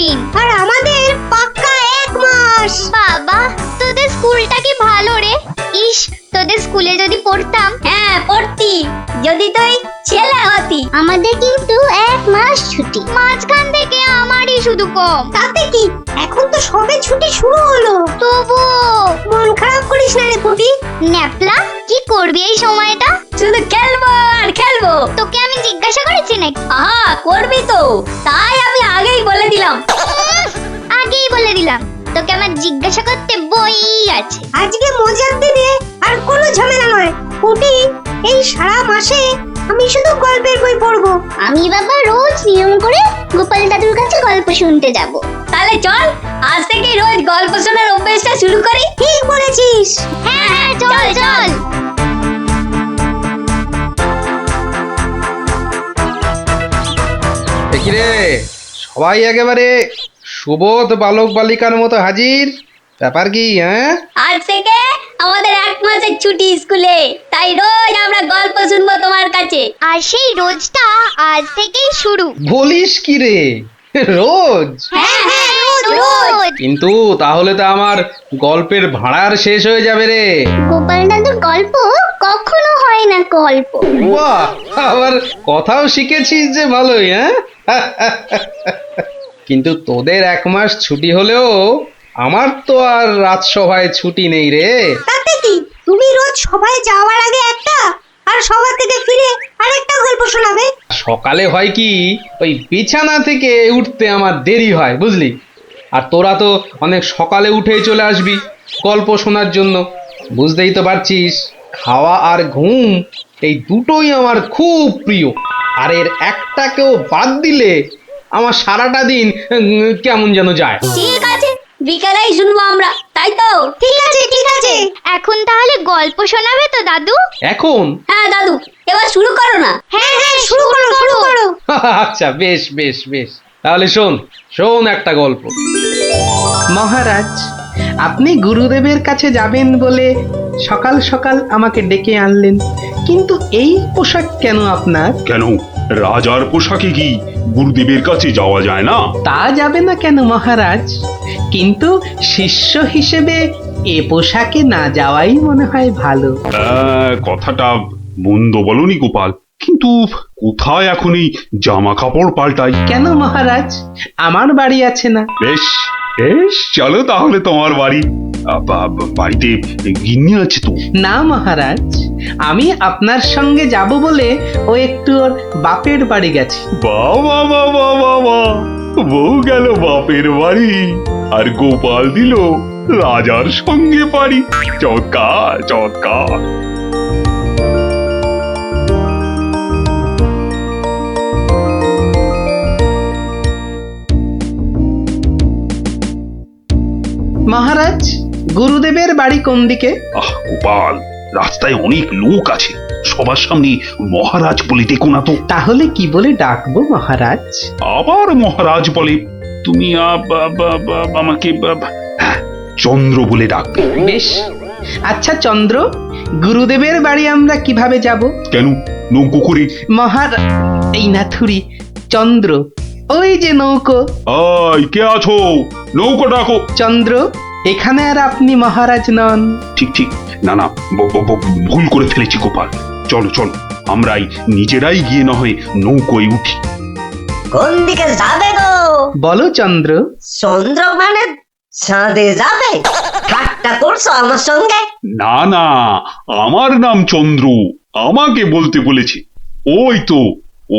দিন আর আমাদের পাক্কা 1 মাস। বাবা, তোদের স্কুলটা কি ভালো রে। ইস, তোদের স্কুলে যদি পড়তাম। হ্যাঁ পড়তি, যদি তুই ছেলে হতি। আমাদের কিন্তু 1 মাস ছুটি, মাঝখান থেকে আমারই শুধু কম। তাতে কি, এখন তো সবে ছুটি শুরু হলো। তবু মন খারাপ করিস না রে পুটি। ন্যাপলা, কি করবি এই সময়টা? শুধু খেলবো আর খেলবো। তোকে আমি জিজ্ঞাসা করেছি নাকি? আহা, করবি তো, তাই আমি আগেই বলে দিলাম। আগেই বলে দিলাম, তোকে আমার জিজ্ঞাসা করতে বই আছে। আজকে মজার দিনে আর কোনো ঝামেলা নয় পুটি। এই সারা মাসে আমি শুধু গল্পের বই পড়বো। আমি বাবা রোজ নিয়ম করে গোপাল দাদুর কাছে গল্প শুনতে যাব। তাহলে চল, আজ থেকে রোজ গল্প শোনার অভ্যাসটা শুরু করি। ঠিক বলেছিস। হ্যাঁ হ্যাঁ, চল চল। দেখি রে, সবাই একেবারে সুবোধ বালক বালিকার মতো হাজির। ব্যাপার কি? হ্যাঁ, আজ থেকে আমাদের 1 মাসের ছুটি স্কুলে, তাই রোজ আমরা গল্প শুনবো তোমার কাছে। আর সেই রোজটা আজ থেকেই শুরু। বলিস কি রে, রোজ? হ্যাঁ হ্যাঁ, রোজ। কিন্তু তাহলে তো আমার গল্পের ভাড়ার শেষ হয়ে যাবে রে। গোপাল দাদুর গল্প কখনো হয় না গল্প। বাহ, আবার কথাও শিখেছিস যে ভালোই। হ্যাঁ, কিন্তু তোদের 1 মাস ছুটি হলেও আমার তো আর রাজসভায় ছুটি নেই রে। তাতে কি, তুমি রোজ সবাই যাওয়ার আগে একটা, আর সবার থেকে ফিরে আরেকটা গল্প শোনাবে। সকালে হয় কি, ওই বিছানা থেকে উঠতে আমার দেরি হয় বুঝলি। আর তোরা তো অনেক সকালে উঠেই চলে আসবি গল্প শোনার জন্য। বুঝতেই তো পারছিস, খাওয়া আর ঘুম এই দুটোই আমার খুব প্রিয়। আর এর একটাকেও বাদ দিলে আমার সারাটা দিন কেমন যেন যায়। ঠিক আছে, বিকালেই শুনবো আমরা, তাই তো? ঠিক আছে ঠিক আছে। এখন তাহলে গল্প শোনাবে তো দাদু? এখন? হ্যাঁ দাদু, এবার শুরু করো না। হ্যাঁ হ্যাঁ, শুরু করো শুরু করো। আচ্ছা, বেশ বেশ বেশ, তাহলে শোন শোন একটা গল্প। মহারাজ, আপনি গুরুদেবের কাছে যাবেন বলে সকাল সকাল আমাকে ডেকে আনলেন, কিন্তু এই পোশাক কেন আপনার? কেন, রাজার পোশাকে কি গুরুদেবের কাছে যাওয়া যায় না? তা যাবে না কেন মহারাজ, কিন্তু শিষ্য হিসেবে এ পোশাকে না যাওয়াই মনে হয় ভালো। কথাটা মন্দ বলনি গোপাল, কিন্তু কোথায় এখন এই জামা কাপড় পাল্টাই? কেন মহারাজ, আমার বাড়ি আছে না? বেশ বেশ, চলো তাহলে তোমার বাড়ি। বাড়িতে গিন্নি আছে তো? না মহারাজ, আমি আপনার সঙ্গে যাব বলে ও একটু ওর বাপের বাড়ি গেছে। বাবা বাবা বাবা, বউ গেল বাপের বাড়ি আর গোপাল দিল রাজার সঙ্গে বাড়ি। চমৎকার চমৎকার। মহারাজ, গুরুদেবের বাড়ি কোন দিকে? আহ গোপাল, রাস্তায় অনেক লোক আছে, সবার সামনে মহারাজ বলে ডেকো না তো। তাহলে কি বলে ডাকবো মহারাজ? আবার মহারাজ বলে? তুমি আমাকে হ্যাঁ, চন্দ্র বলে ডাকবে। বেশ, আচ্ছা চন্দ্র, গুরুদেবের বাড়ি আমরা কিভাবে যাব? কেন, নৌকো করে? এই না থুরি, চন্দ্র, ওই যে নৌকো। আয়, কে আছো? নৌকো ডাকো। চন্দ্র, এখানে আর আপনি মহারাজ নন। ঠিক ঠিক, না না, ভুল করে ফেলেছি গোপাল। চলো চলো, আমরাই নিজেরাই গিয়ে না হয় নৌকোয় উঠি। কোন দিকে যাবে গো? বলো চন্দ্র। চন্দ্র মানে চাঁদে যাবে? ঠাট্টা করছো আমার সঙ্গে? না না, আমার নাম চন্দ্র, আমাকে বলতে বলেছে। ওই তো,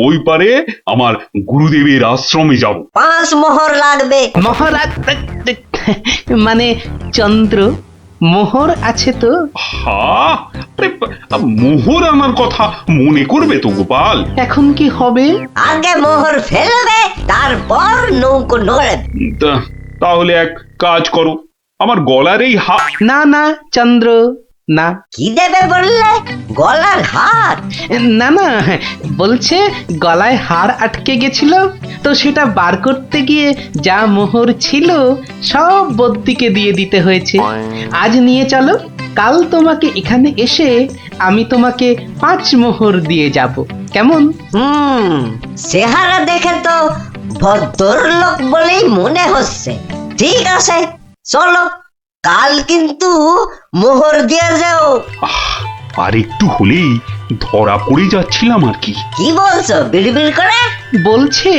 ওই পারে আমার গুরুদেবের আশ্রমে যাব। 5 মোহর লাগবে। মহারাজ মানে চন্দ্র, মোহর আছে তো? মোহর আনার কথা মনে করবে তো গোপাল। এখন কি হবে? আগে মোহর ফেলবে, তারপর নৌকো নড়বে। তাহলে এক কাজ করো, আমার গলার এই না না চন্দ্র, না। কি দেবে বললে? গলার হাত? না না, বলছে গলায় হাড় আটকে গেছিল, তো সেটা বার করতে গিয়ে যা মোহর ছিল সব বদ্যিকে দিয়ে দিতে হয়েছে। আজ নিয়ে চলো, কাল তোমাকে এখানে এসে আমি তোমাকে 5 মোহর দিয়ে যাব, কেমন? চেহারা দেখে তো ভদ্রলোক বলেই মনে হচ্ছে। ঠিক আছে, চলো, কাল কিন্তু মোহর দিয়ে যাও। আর একটু হলেই ধরা পড়ে যাচ্ছিলাম আর কি। কি বলছো বিড়বিড় করে? বলছে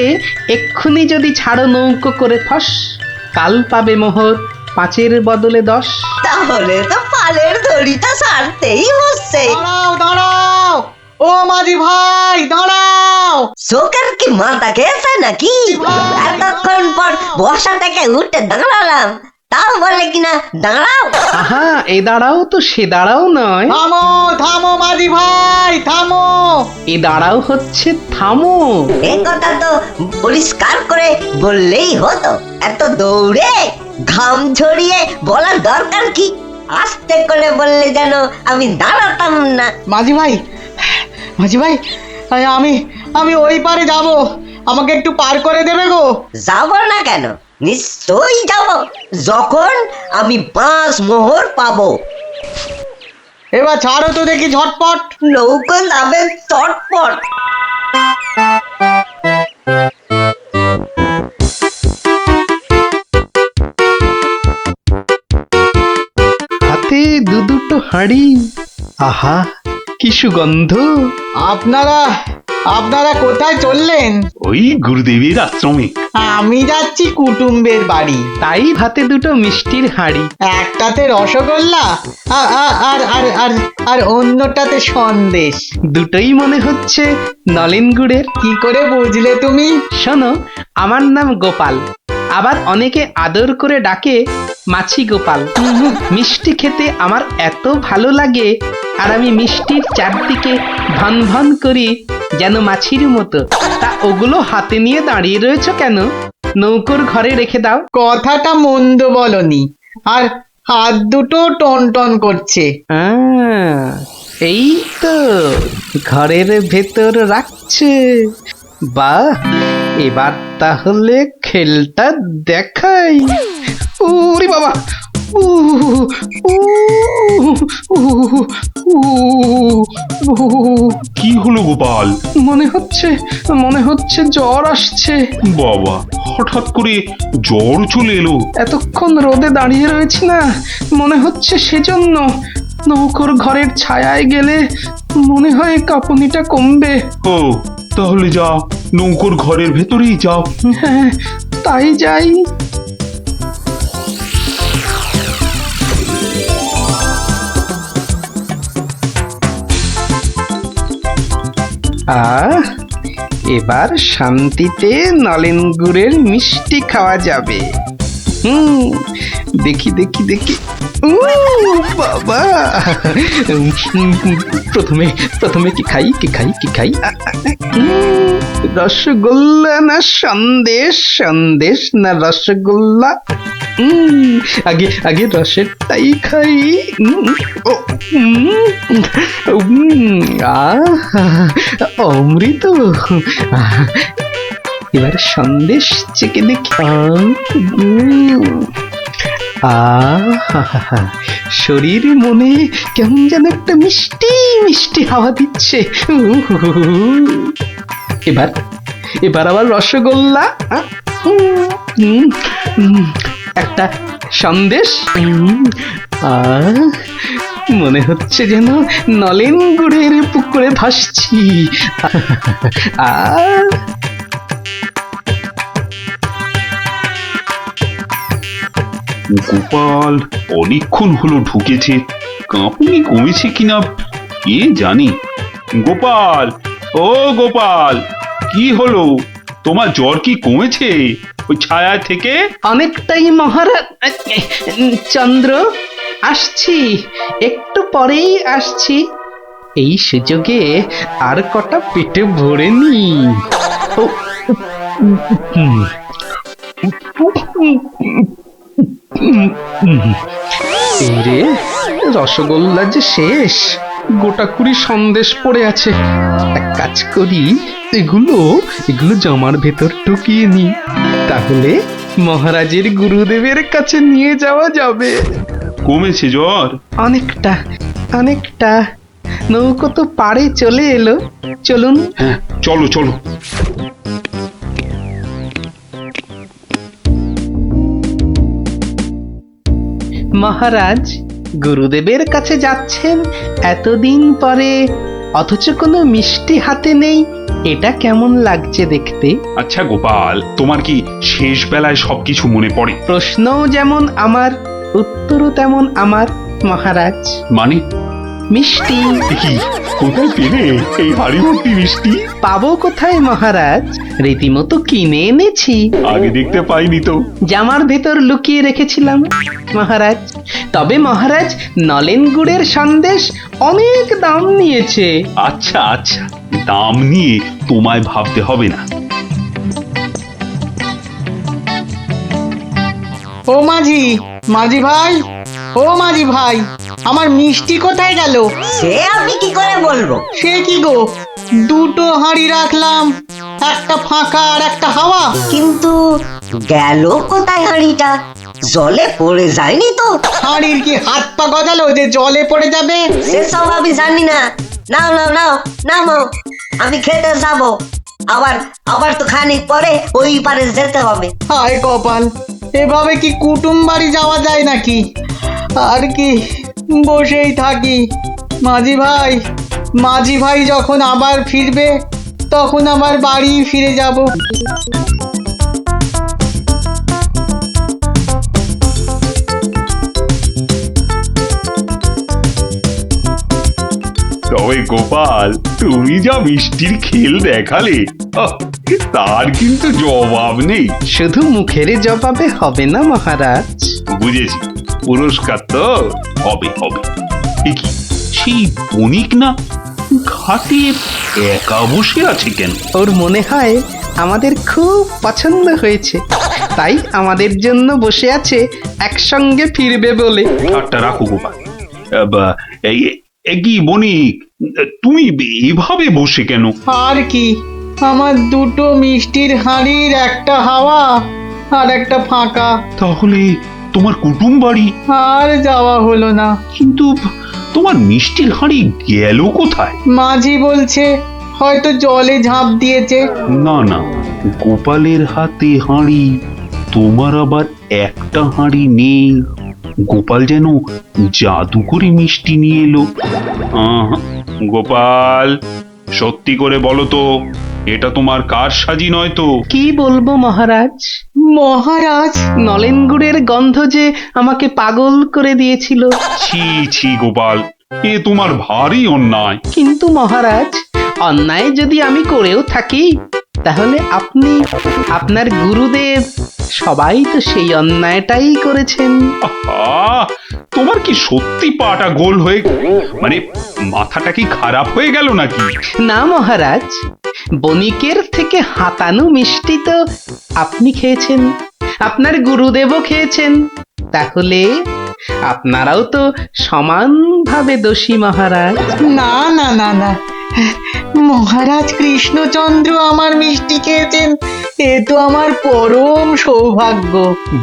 এক্ষুনি যদি ছাড়ো নৌকো করে ফস, কাল পাবে মোহর 5-এর বদলে 10। তাহলে তো পালের দড়িটা ছাড়তেই হচ্ছে। দাঁড়াও দাঁড়াও, ও মাঝি ভাই দাঁড়াও। চোখের কি মাথা খেয়েছে নাকি? এতক্ষণ পর বসা থেকে উঠে দাঁড়ালাম, তাও বলে কিনা দাঁড়াও। আহা, এ দাঁড়াও তো সে দাঁড়াও নয়, থামো থামো মাঝি ভাই থামো। এ দাঁড়াও হচ্ছে থামো। এ কথা তো পরিষ্কার করে বললেই হতো। এত দৌড়ে ঘাম ঝরিয়ে বলার দরকার কি? আস্তে করে বললে যেন আমি দাঁড়াতাম না। মাঝি ভাই, মাঝি ভাই, আমি আমি ওই পারে যাব, আমাকে একটু পার করে দেবে গো? যাব না কেন? নিশ্চয়ই যাব, যখন আমি 5 মোহর পাবো। এবার ছাড়ো তো দেখি ঝটপট। নৌকো যাবে চটপট। হাতে দুটো হাঁড়ি, আহা কি সুগন্ধ। আপনারা আপনারা কোথায় চললেন? ওই গুরুদেবের আশ্রমে। আমি যাচ্ছি কুটুম্বের বাড়ি। তাই হাতে দুটো মিষ্টির হাঁড়ি। একটাতে রসগোল্লা আর আর আর আর আর অন্যটাতে সন্দেশ। দুটোই মনে হচ্ছে নলেন গুড়ের। কি করে বুঝলে তুমি? শোনো, আমার নাম গোপাল, আবার অনেকে আদর করে ডাকে মাছি গোপাল। মিষ্টি খেতে আমার এত ভালো লাগে, আর আমি মিষ্টির চারদিকে ভন ভন করি যেন মাছির মতো। তা ওগুলো হাতে নিয়ে দাঁড়িয়ে রয়েছো কেন? নৌকোর ঘরে রেখে দাও। কথাটা মন্দ বলনি, আর হাত দুটো টন টন করছে। এই তো ঘরের ভেতর রাখছে। বাহ, এবার তাহলে খেলটা দেখাই। ওরে বাবা, উ উ উ উ কি হলো গোপাল? মনে হচ্ছে জ্বর আসছে। বাবা, হঠাৎ করে জ্বর চলে এলো? এতক্ষণ রোদে দাঁড়িয়ে রয়েছি না, মনে হচ্ছে সেজন্য। নৌকোর ঘরের ছায়ায় গেলে মনে হয় কাঁপুনিটা কমবে। ও, তাহলে যাও, নৌকোর ঘরের ভেতরেই যাও। হ্যাঁ, তাই যাই। এবার শান্তিতে নলেন গুড়ের মিষ্টি খাওয়া যাবে। দেখি দেখি দেখি। বাবা, প্রথমে কি খাই কি খাই কি খাই? রসগোল্লা না সন্দেশ? সন্দেশ না রসগোল্লা? আগে রসেরটাই খাই। অমৃত। এবার সন্দেশ চেকে দেখি। শরীর মনে কেমন যেন একটা মিষ্টি মিষ্টি হাওয়া দিচ্ছে। এবার আবার রসগোল্লা, একটা সন্দেশ। মনে হচ্ছে যেন নলেন গুড়ের পুকুরে ভাসছি। গোপাল অনেকক্ষণ হলো ঢুকেছে, কাঁপুনি কমেছে কিনা কে জানি। গোপাল, ও গোপাল, কি হলো? তোমার জ্বর কি কমেছে ওই ছায়া থেকে? অনেকটাই মহারাজ। চন্দ্র, আসছি, একটু পরেই আসছি। এই সুযোগে আর কটা পেটে ভরে নি। রে, রসগোল্লা যে শেষ, গোটা কুড়ি সন্দেশ পড়ে আছে। এক কাজ করি, এগুলো জামার ভেতর ঢুকিয়ে নি, তাহলে মহারাজের গুরুদেবের কাছে নিয়ে যাওয়া যাবে। কমেছে জ্বর? অনেকটা। নৌকো তো পাড়ে চলে এলো, চলুন। হ্যাঁ, চলো চলো। মহারাজ, গুরুদেবের কাছে যাচ্ছেন এতদিন পরে, অথচ কোনো মিষ্টি হাতে নেই, এটা কেমন লাগছে দেখতে? আচ্ছা গোপাল, তোমার কি শেষ বেলায় সবকিছু মনে পড়ে? প্রশ্নও যেমন আমার, উত্তরও তেমন আমার মহারাজ। মানে মিষ্টি কি, কোথায় পেলে এই হাড়ি ভর্তি মিষ্টি? পাবো কোথায় মহারাজ, রীতিমতো কিনে এনেছি। আগে দেখতে পাইনি তো। জামার ভেতর লুকিয়ে রেখেছিলাম মহারাজ। তবে মহারাজ, নলেন গুড়ের সন্দেশ অনেক দাম নিয়েছে। আচ্ছা আচ্ছা, দাম নিয়ে তোমায় ভাবতে হবে না। ও মাঝি, মাঝি ভাই, ও মাঝি ভাই, আমার মিষ্টি কোথায় গেল? সে আমি কি করে বলবো? সে কি গো, দুটো হাঁড়ি রাখলাম, একটা ফাঁকা আর একটা হাওয়া। কিন্তু গেল কোথায় হাঁড়িটা? জলে পড়ে যায়নি তো? হাঁড়ির কি হাত পা গজালো যে জলে পড়ে যাবে? সেসব আমি জানি না। নাও নাও নাও নামো, আমি খেতে যাবো। আবার আবার তো খানিক পরে ওই পারে যেতে হবে। হায় কপাল, এভাবে কি কুটুম বাড়ি যাওয়া যায় নাকি? আর কি বসেই থাকি। মাঝি ভাই, মাঝি ভাই যখন আবার ফিরবে তখন আবার বাড়ি ফিরে যাব। তবে গোপাল, তুমি যা মিষ্টির খেল দেখালে, তার কিন্তু জবাব নেই। শুধু মুখের জবাবে হবে না মহারাজ। বুঝেছি, পুরস্কার তো হবে হবে। এ কি, সেই বণিক না ঘাটে একা বসে আছে কেন? ওর মনে হয় আমাদের খুব পছন্দ হয়েছে, তাই আমাদের জন্য বসে আছে একসঙ্গে ফিরবে বলে। ঠাট্টা রাখো গোপাল। কি বণিক, তুমি এভাবে বসে কেন? আর কি, আমার দুটো মিষ্টির হাঁড়ির একটা হাওয়া আর একটা ফাঁকা। তাহলে তোমার কুটুম বাড়ি? আর যাওয়া হলো না। কিন্তু তোমার মিষ্টির হাঁড়ি গেল কোথায়? মাঝি বলছে হয়তো জলে ঝাঁপ দিয়েছে। না না, গোপালের হাতে হাঁড়ি, তোমার আবার একটা হাঁড়ি নেই। গোপাল যেন জাদু করে মিষ্টি নিয়ে এলো। গোপাল, সত্যি করে বলো তো, এটা তোমার কার সাজি নয় তো? কি বলবো মহারাজ, মহারাজ, নলেন গুড়ের গন্ধ যে আমাকে পাগল করে দিয়েছিল। ছি ছি গোপাল, এ তোমার ভারী অন্যায়। কিন্তু মহারাজ, অন্যায় যদি আমি করেও থাকি, তাহলে আপনি, আপনার গুরুদেব, সবাই তো সেই অন্যায়টাই করেছেন। আহা, তোমার কি সত্যি পাটা গোল হয়ে, মানে মাথাটা কি খারাপ হয়ে গেল নাকি? না মহারাজ, বণিকের থেকে হাতানো মিষ্টি তো আপনি খেয়েছেন, আপনার গুরুদেবও খেয়েছেন, তাহলে আপনারাও তো সমানভাবে দোষী মহারাজ। না না না না, মহারাজ কৃষ্ণচন্দ্র আমার মিষ্টি খেয়েছেন, এ তো আমার পরম সৌভাগ্য।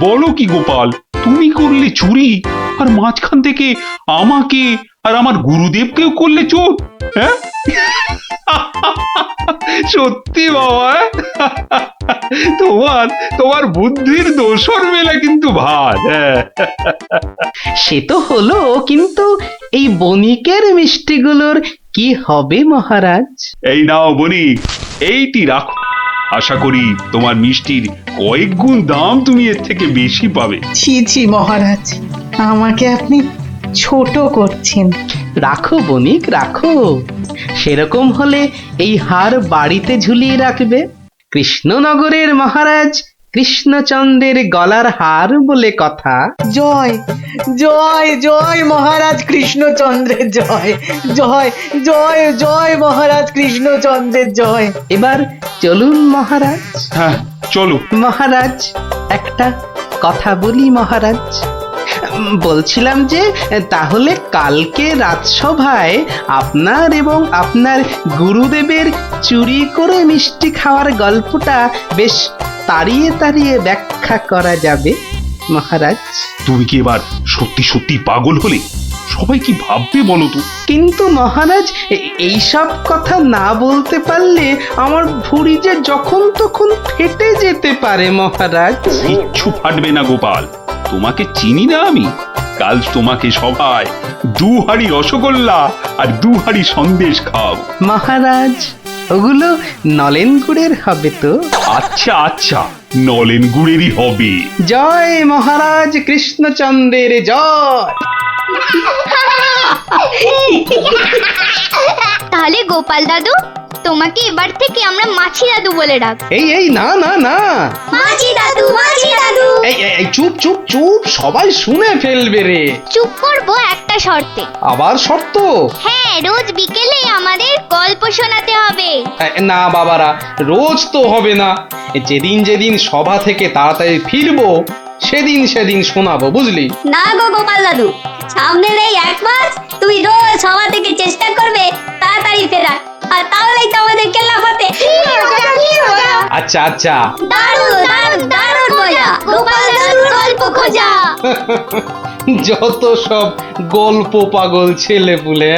বলো কি গোপাল, তুমি করলে চুরি, আর মাঝখান থেকে আমাকে আর আমার গুরুদেবকেও করলে চোর? হ্যাঁ? সত্যি বাবা, তোমার তোমার বুদ্ধির দোসর মেলা কিন্তু ভার। সে তো হলো, কিন্তু এই বণিকের মিষ্টিগুলোর কি হবে মহারাজ? এই নাও বণিক, এইটি রাখো। আশা করি তোমার মিষ্টির কয়েক গুণ দাম তুমি এর থেকে বেশি পাবে। ছি ছি মহারাজ, আমাকে আপনি ছোট করছেন। রাখো বণিক রাখো, সেরকম হলে এই হার বাড়িতে ঝুলিয়ে রাখবে। কৃষ্ণনগরের মহারাজ কৃষ্ণচন্দ্রের গলার হার বলে কথা। জয় জয় জয় মহারাজ কৃষ্ণচন্দ্রের জয়, জয় জয় জয় মহারাজ কৃষ্ণচন্দ্রের জয়। এবার চলুন মহারাজ। হ্যাঁ চলো। মহারাজ, একটা কথা বলি মহারাজ। বলছিলাম যে, তাহলে কালকে রাজসভায় আপনার এবং আপনার গুরুদেবের চুরি করে মিষ্টি খাওয়ার গল্পটা বেশ তাড়িয়ে তাড়িয়ে ব্যাখ্যা করা যাবে মহারাজ। তুমি কি এবার সত্যি সত্যি পাগল হলে? সবাই কি ভাববে বলো তো? কিন্তু মহারাজ, এইসব কথা না বলতে পারলে আমার ভুঁড়ি যে যখন তখন ফেটে যেতে পারে মহারাজ। কিচ্ছু ফাটবে না গোপাল, তোমাকে চিনি না আমি? কাল তোমাকে সবাই 2 হাঁড়ি রসগোল্লা আর 2 হাঁড়ি সন্দেশ খাও। মহারাজ, ওগুলো নলেন গুড়ের হবে তো? আচ্ছা আচ্ছা, নলেন গুড়েরই হবে। জয় মহারাজ কৃষ্ণচন্দ্রের জয়। তাহলে গোপাল দাদু, তোমাকে এবার থেকে আমরা মাছি দাদু বলে ডাক। এই না না না, মাছি দাদু, মাছি দাদু। এই চুপ চুপ চুপ, সবাই শুনে ফেলবে রে। চুপ করবো একটা শর্তে। আবার শর্ত? হ্যাঁ, রোজ বিকেলে আমাদের গল্প শোনাতে হবে। না বাবারা, রোজ তো হবে না। যেদিন যেদিন সভা থেকে তাড়াতাড়ি ফিরবো সেদিন সেদিন শোনাবো, বুঝলি? না গো গোপাল দাদু, সামনের এই 1 মাস তুমি রোজ সভা থেকে চেষ্টা করবে তাড়াতাড়ি ফেরার, আর তাহলেই তো আমাদের কেল্লা ফতে। আচ্ছা আচ্ছা। দারুণ দারুণ দারুণ মজা, গোপাল দাদুর গল্প খোঁজা। যত সব গল্প পাগল ছেলে পুলে।